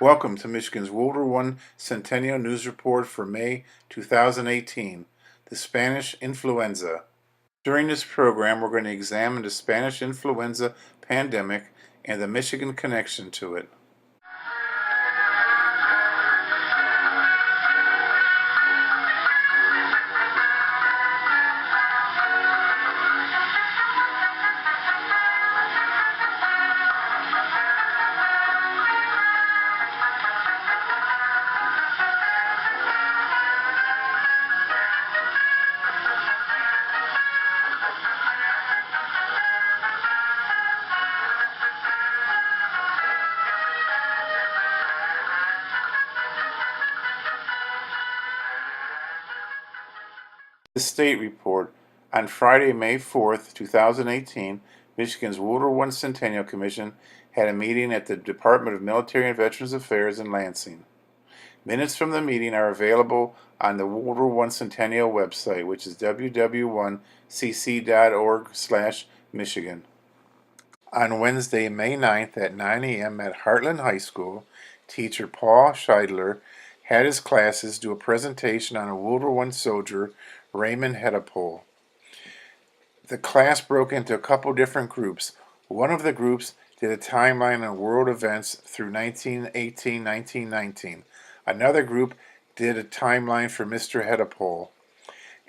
Welcome to Michigan's WW1 Centennial News Report for May 2018, the Spanish Influenza. During this program, we're going to examine the Spanish influenza pandemic and the Michigan connection to it. The State Report. On Friday, May 4th, 2018, Michigan's WW1 Centennial Commission had a meeting at the Department of Military and Veterans Affairs in Lansing. Minutes from the meeting are available on the WW1 Centennial website, which is www.cc.org/Michigan. On Wednesday, May 9th at 9 a.m. at Heartland High School, teacher Paul Scheidler had his classes do a presentation on a WW1 soldier, Raymond Hedapole. The class broke into a couple different groups. One of the groups did a timeline on world events through 1918-1919. Another group did a timeline for Mr. Hedapole.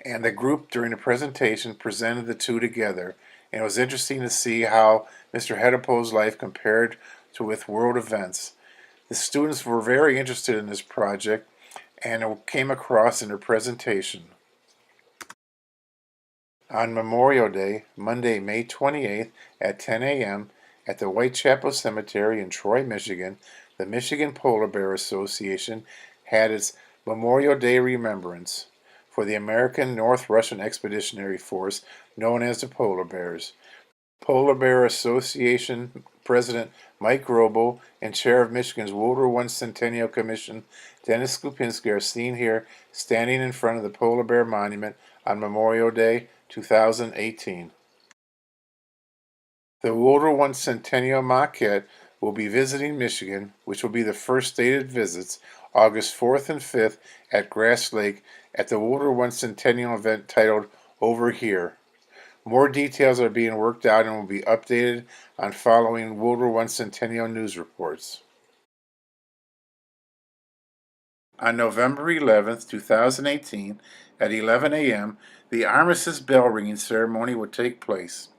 And the group during the presentation presented the two together. And it was interesting to see how Mr. Hedapole's life compared to with world events. The students were very interested in this project, and it came across in their presentation. On Memorial Day, Monday, May 28th at 10 a.m. at the Whitechapel Cemetery in Troy, Michigan, the Michigan Polar Bear Association had its Memorial Day Remembrance for the American North Russian Expeditionary Force, known as the Polar Bears. Polar Bear Association President Mike Robo and Chair of Michigan's WW1 Centennial Commission, Dennis Skupinski, are seen here standing in front of the Polar Bear Monument on Memorial Day 2018. The WW1 Centennial Maquette will be visiting Michigan, which will be the first stated visits, August 4th and 5th at Grass Lake at the WW1 Centennial event titled Over Here. More details are being worked out and will be updated on following WW1 Centennial news reports. On November 11th, 2018, at 11 a.m., the armistice bell ringing ceremony would take place.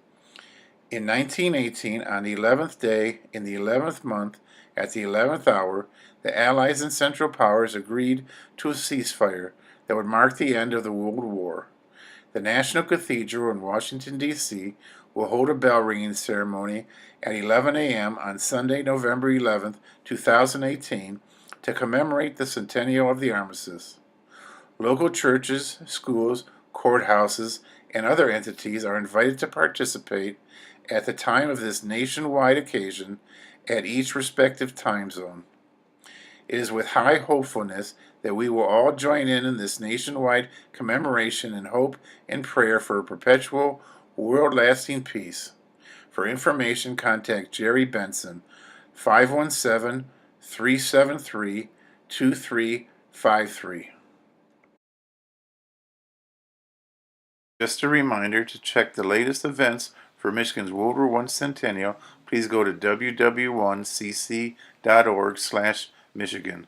In 1918, on the 11th day, in the 11th month, at the 11th hour, the Allies and Central Powers agreed to a ceasefire that would mark the end of the World War. The National Cathedral in Washington, D.C. will hold a bell ringing ceremony at 11 a.m. on Sunday, November 11th, 2018, to commemorate the centennial of the armistice. Local churches, schools, courthouses, and other entities are invited to participate at the time of this nationwide occasion at each respective time zone. It is with high hopefulness that we will all join in this nationwide commemoration and hope and prayer for a perpetual, world-lasting peace. For information, contact Jerry Benson, 517-373-2353. Just a reminder to check the latest events for Michigan's WW1 Centennial. Please go to www.cc.org/Michigan.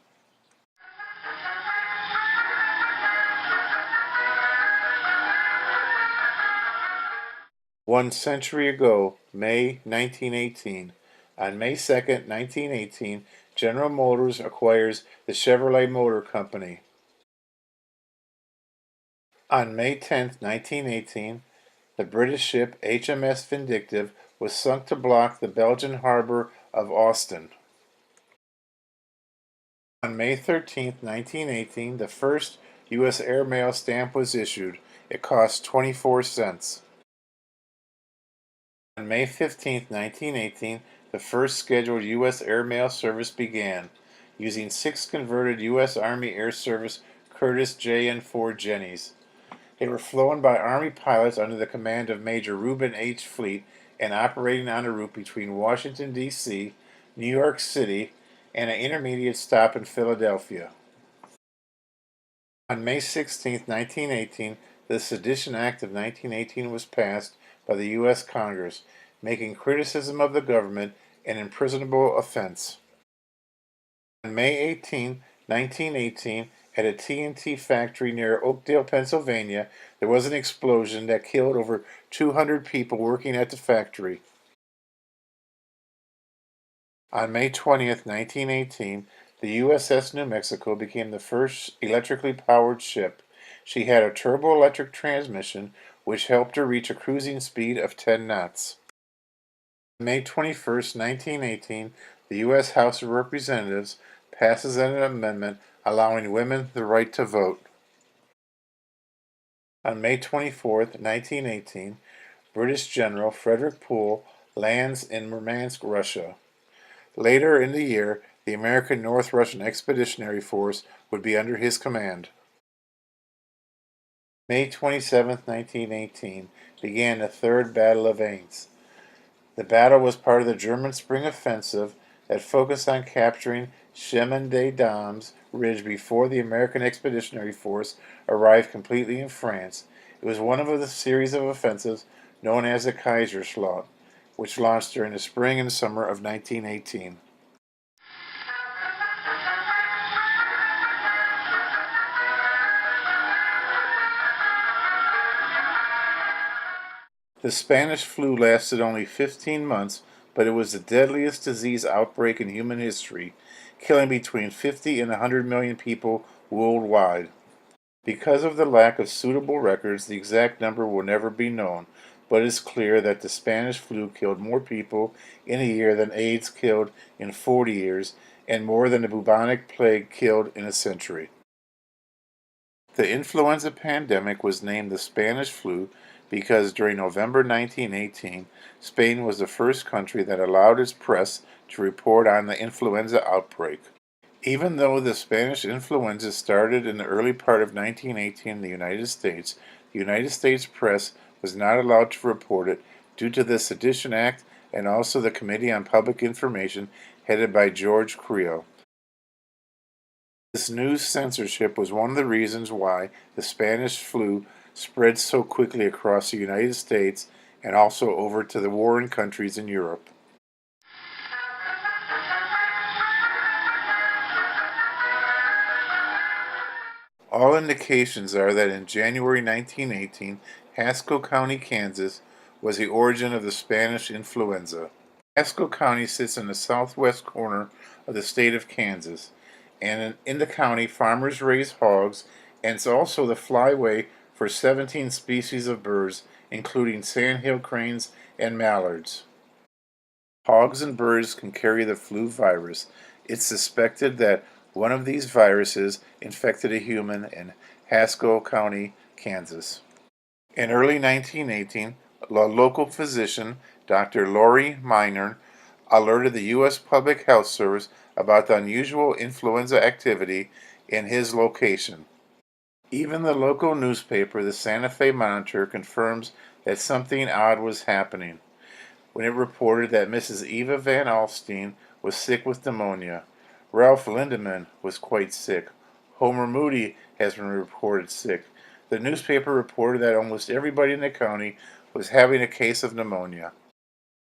One century ago, May 1918. On May 2nd, 1918, General Motors acquires the Chevrolet Motor Company. On May 10th, 1918, the British ship HMS Vindictive was sunk to block the Belgian harbor of Ostend. On May 13th, 1918, the first U.S. airmail stamp was issued. It cost 24 cents. On May 15, 1918, the first scheduled U.S. airmail service began, using 6 converted U.S. Army Air Service Curtiss JN-4 Jennies. They were flown by Army pilots under the command of Major Reuben H. Fleet and operating on a route between Washington, D.C., New York City, and an intermediate stop in Philadelphia. On May 16, 1918, the Sedition Act of 1918 was passed by the U.S. Congress, making criticism of the government an imprisonable offense. On May 18, 1918, at a TNT factory near Oakdale, Pennsylvania, there was an explosion that killed over 200 people working at the factory. On May 20, 1918, the USS New Mexico became the first electrically powered ship. She had a turboelectric transmission, which helped her reach a cruising speed of 10 knots. On May 21, 1918, the U.S. House of Representatives passes an amendment allowing women the right to vote. On May 24, 1918, British General Frederick Poole lands in Murmansk, Russia. Later in the year, the American North Russian Expeditionary Force would be under his command. May 27, 1918, began the Third Battle of Aisne. The battle was part of the German Spring Offensive that focused on capturing Chemin-des-Dames Ridge before the American Expeditionary Force arrived completely in France. It was one of the series of offensives known as the Kaiserslaut, which launched during the spring and summer of 1918. The Spanish flu lasted only 15 months, but it was the deadliest disease outbreak in human history, killing between 50 and 100 million people worldwide. Because of the lack of suitable records, the exact number will never be known, but it is clear that the Spanish flu killed more people in a year than AIDS killed in 40 years, and more than the bubonic plague killed in a century. The influenza pandemic was named the Spanish flu because during November 1918, Spain was the first country that allowed its press to report on the influenza outbreak. Even though the Spanish influenza started in the early part of 1918 in the United States press was not allowed to report it due to the Sedition Act and also the Committee on Public Information headed by George Creel. This news censorship was one of the reasons why the Spanish flu spread so quickly across the United States and also over to the warring countries in Europe. All indications are that in January 1918, Haskell County, Kansas, was the origin of the Spanish influenza. Haskell County sits in the southwest corner of the state of Kansas, and in the county, farmers raise hogs, and it's also the flyway for 17 species of birds, including sandhill cranes and mallards. Hogs and birds can carry the flu virus. It's suspected that one of these viruses infected a human in Haskell County, Kansas. In early 1918, a local physician, Dr. Laurie Miner, alerted the U.S. Public Health Service about the unusual influenza activity in his location. Even the local newspaper, the Santa Fe Monitor, confirms that something odd was happening when it reported that Mrs. Eva Van Alstyne was sick with pneumonia. Ralph Lindemann was quite sick. Homer Moody has been reported sick. The newspaper reported that almost everybody in the county was having a case of pneumonia.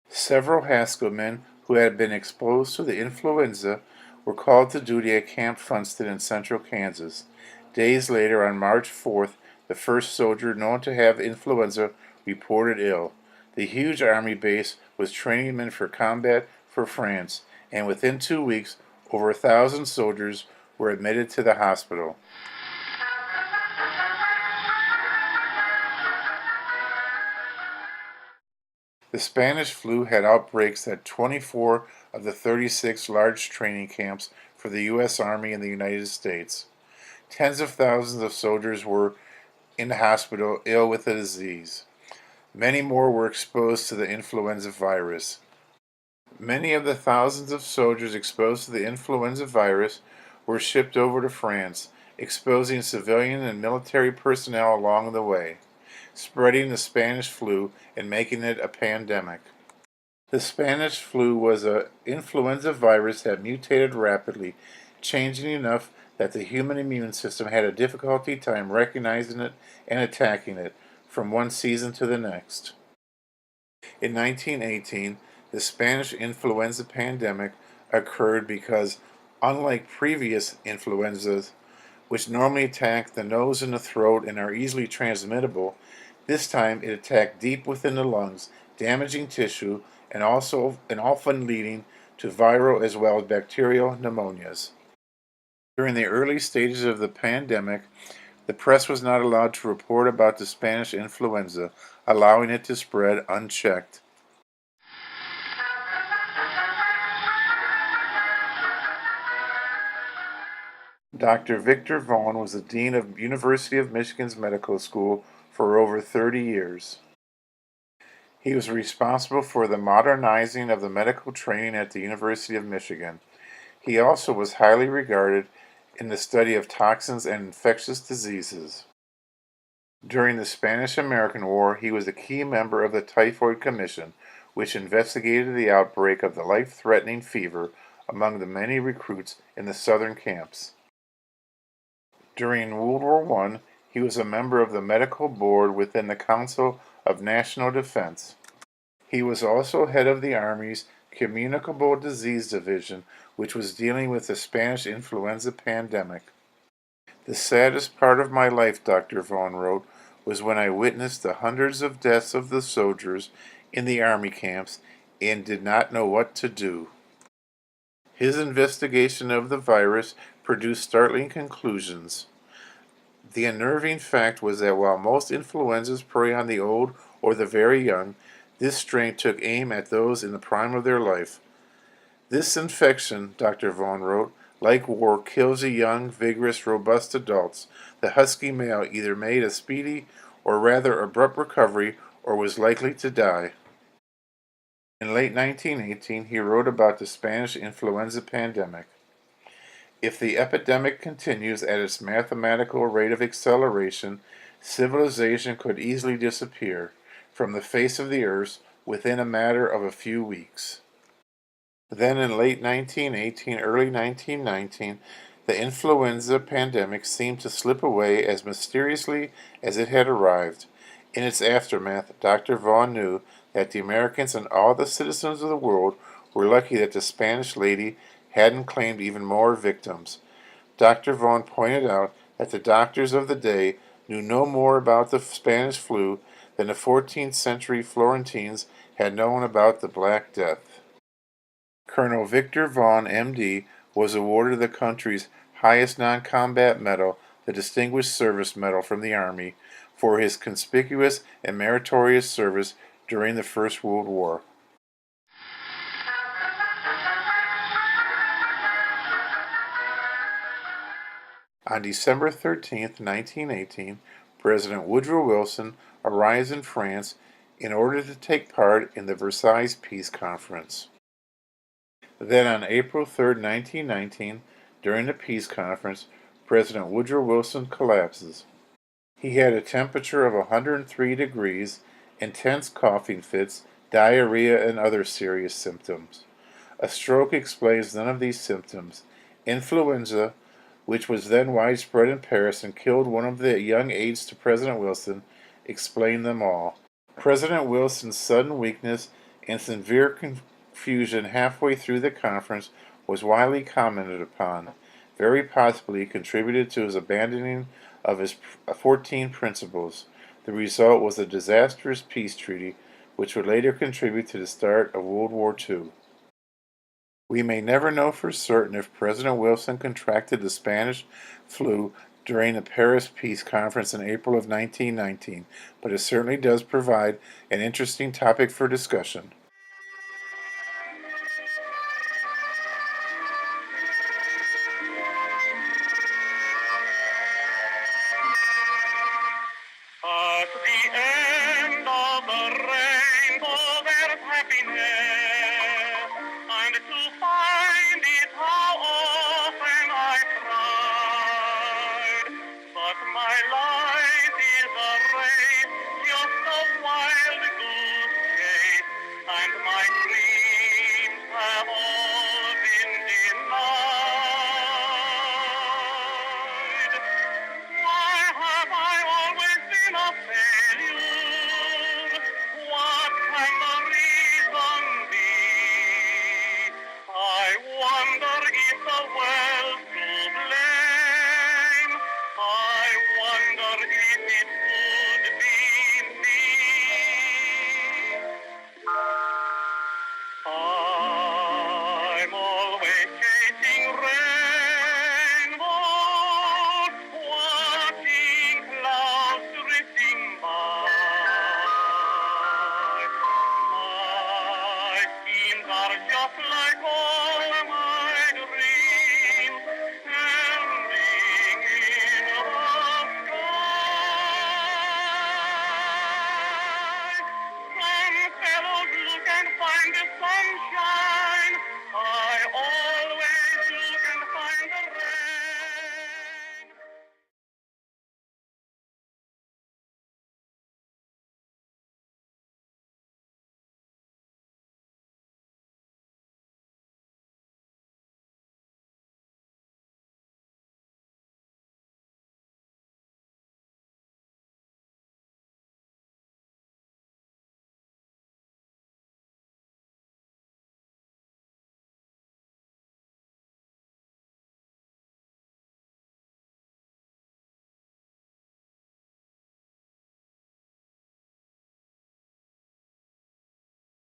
Several Haskell men who had been exposed to the influenza were called to duty at Camp Funston in central Kansas. Days later, on March 4th, the first soldier known to have influenza reported ill. The huge army base was training men for combat for France, and within 2 weeks, over 1,000 soldiers were admitted to the hospital. The Spanish flu had outbreaks at 24 of the 36 large training camps for the U.S. Army in the United States. Tens of thousands of soldiers were in the hospital ill with the disease. Many more were exposed to the influenza virus. Many of the thousands of soldiers exposed to the influenza virus were shipped over to France, exposing civilian and military personnel along the way, spreading the Spanish flu and making it a pandemic. The Spanish flu was an influenza virus that mutated rapidly, changing enough that the human immune system had a difficulty time recognizing it and attacking it from one season to the next. In 1918, the Spanish influenza pandemic occurred because, unlike previous influenzas, which normally attack the nose and the throat and are easily transmittable, this time it attacked deep within the lungs, damaging tissue and often leading to viral as well as bacterial pneumonias. During the early stages of the pandemic, the press was not allowed to report about the Spanish influenza, allowing it to spread unchecked. Dr. Victor Vaughn was the dean of University of Michigan's medical school for over 30 years. He was responsible for the modernizing of the medical training at the University of Michigan. He also was highly regarded in the study of toxins and infectious diseases. During the Spanish-American War, he was a key member of the Typhoid Commission, which investigated the outbreak of the life-threatening fever among the many recruits in the southern camps. During World War I, he was a member of the medical board within the Council of National Defense. He was also head of the Army's Communicable Disease Division, which was dealing with the Spanish influenza pandemic. The saddest part of my life, Dr. Vaughn wrote, was when I witnessed the hundreds of deaths of the soldiers in the Army camps and did not know what to do. His investigation of the virus produced startling conclusions. The unnerving fact was that while most influenzas prey on the old or the very young, this strain took aim at those in the prime of their life. This infection, Dr. Vaughn wrote, like war, kills the young, vigorous, robust adults. The husky male either made a speedy or rather abrupt recovery or was likely to die. In late 1918, he wrote about the Spanish influenza pandemic. If the epidemic continues at its mathematical rate of acceleration, civilization could easily disappear from the face of the earth within a matter of a few weeks. Then in late 1918, early 1919, the influenza pandemic seemed to slip away as mysteriously as it had arrived. In its aftermath, Dr. Vaughn knew that the Americans and all the citizens of the world were lucky that the Spanish lady hadn't claimed even more victims. Dr. Vaughn pointed out that the doctors of the day knew no more about the Spanish flu than the 14th century Florentines had known about the Black Death. Colonel Victor Vaughn, M.D., was awarded the country's highest non-combat medal, the Distinguished Service Medal from the Army, for his conspicuous and meritorious service during the First World War. On December 13, 1918, President Woodrow Wilson arrives in France in order to take part in the Versailles Peace Conference. Then on April 3, 1919, during the peace conference, President Woodrow Wilson collapses. He had a temperature of 103 degrees, intense coughing fits, diarrhea, and other serious symptoms. A stroke explains none of these symptoms. Influenza, which was then widespread in Paris and killed one of the young aides to President Wilson, explained them all. President Wilson's sudden weakness and severe confusion halfway through the conference was widely commented upon. Very possibly contributed to his abandoning of his 14 principles. The result was a disastrous peace treaty, which would later contribute to the start of World War II. We may never know for certain if President Wilson contracted the Spanish flu during the Paris Peace Conference in April of 1919, but it certainly does provide an interesting topic for discussion. At the end of the rainbow there's happiness, and to find it how often I tried, but my love